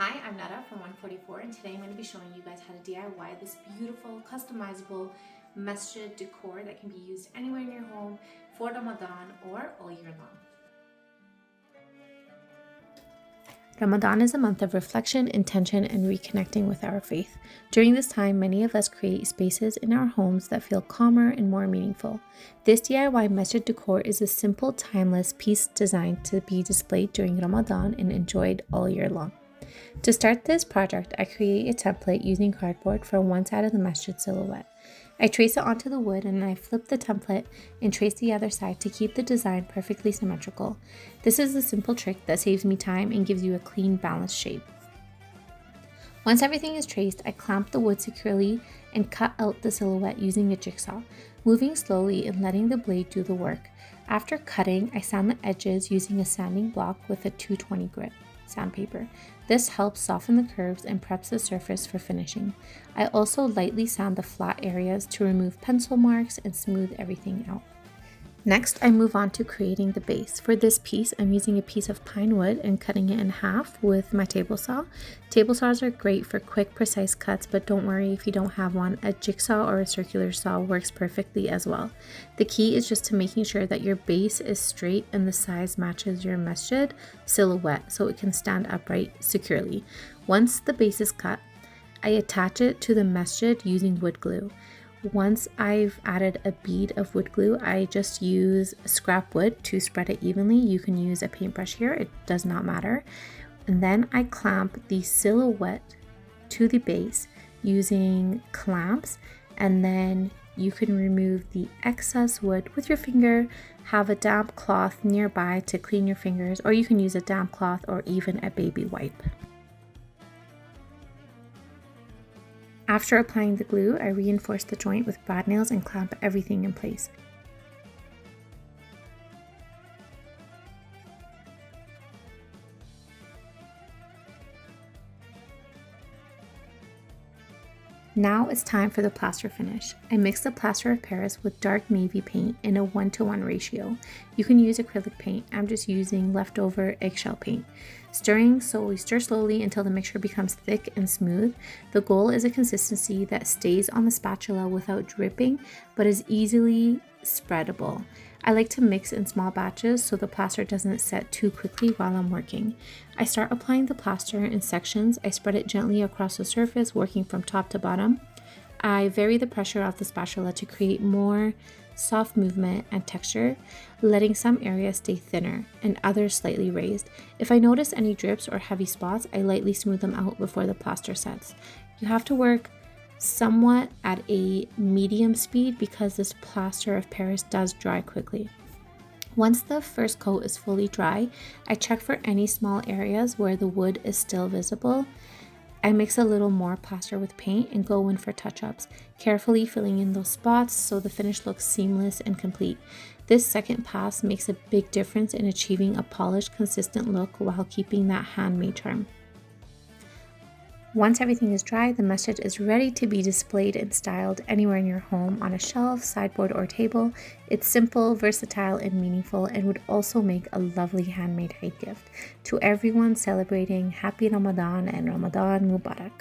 Hi, I'm Nada from 144 and today I'm going to be showing you guys how to DIY this beautiful customizable masjid decor that can be used anywhere in your home for Ramadan or all year long. Ramadan is a month of reflection, intention, and reconnecting with our faith. During this time, many of us create spaces in our homes that feel calmer and more meaningful. This DIY masjid decor is a simple, timeless piece designed to be displayed during Ramadan and enjoyed all year long. To start this project, I create a template using cardboard for one side of the masjid silhouette. I trace it onto the wood and I flip the template and trace the other side to keep the design perfectly symmetrical. This is a simple trick that saves me time and gives you a clean, balanced shape. Once everything is traced, I clamp the wood securely and cut out the silhouette using a jigsaw, moving slowly and letting the blade do the work. After cutting, I sand the edges using a sanding block with a 220 grit sandpaper. This helps soften the curves and preps the surface for finishing. I also lightly sand the flat areas to remove pencil marks and smooth everything out. Next, I move on to creating the base. For this piece, I'm using a piece of pine wood and cutting it in half with my table saw. Table saws are great for quick, precise cuts, but don't worry if you don't have one. A jigsaw or a circular saw works perfectly as well. The key is just to making sure that your base is straight and the size matches your masjid silhouette so it can stand upright securely. Once the base is cut, I attach it to the masjid using wood glue. Once I've added a bead of wood glue, I just use scrap wood to spread it evenly. You can use a paintbrush here, it does not matter. And then I clamp the silhouette to the base using clamps, and then you can remove the excess wood with your finger. Have a damp cloth nearby to clean your fingers, or you can use a damp cloth or even a baby wipe. After applying the glue, I reinforce the joint with brad nails and clamp everything in place. Now it's time for the plaster finish. I mix the plaster of Paris with dark navy paint in a 1:1 ratio. You can use acrylic paint. I'm just using leftover eggshell paint. Stir slowly until the mixture becomes thick and smooth. The goal is a consistency that stays on the spatula without dripping, but is easily spreadable. I like to mix in small batches so the plaster doesn't set too quickly while I'm working. I start applying the plaster in sections. I spread it gently across the surface, working from top to bottom. I vary the pressure of the spatula to create more soft movement and texture, letting some areas stay thinner and others slightly raised. If I notice any drips or heavy spots, I lightly smooth them out before the plaster sets. You have to work somewhat at a medium speed because this plaster of Paris does dry quickly. Once the first coat is fully dry, I check for any small areas where the wood is still visible. I mix a little more plaster with paint and go in for touch-ups, carefully filling in those spots so the finish looks seamless and complete. This second pass makes a big difference in achieving a polished, consistent look while keeping that handmade charm. Once everything is dry, the masjid is ready to be displayed and styled anywhere in your home on a shelf, sideboard, or table. It's simple, versatile, and meaningful, and would also make a lovely handmade Eid gift. To everyone celebrating, happy Ramadan and Ramadan Mubarak.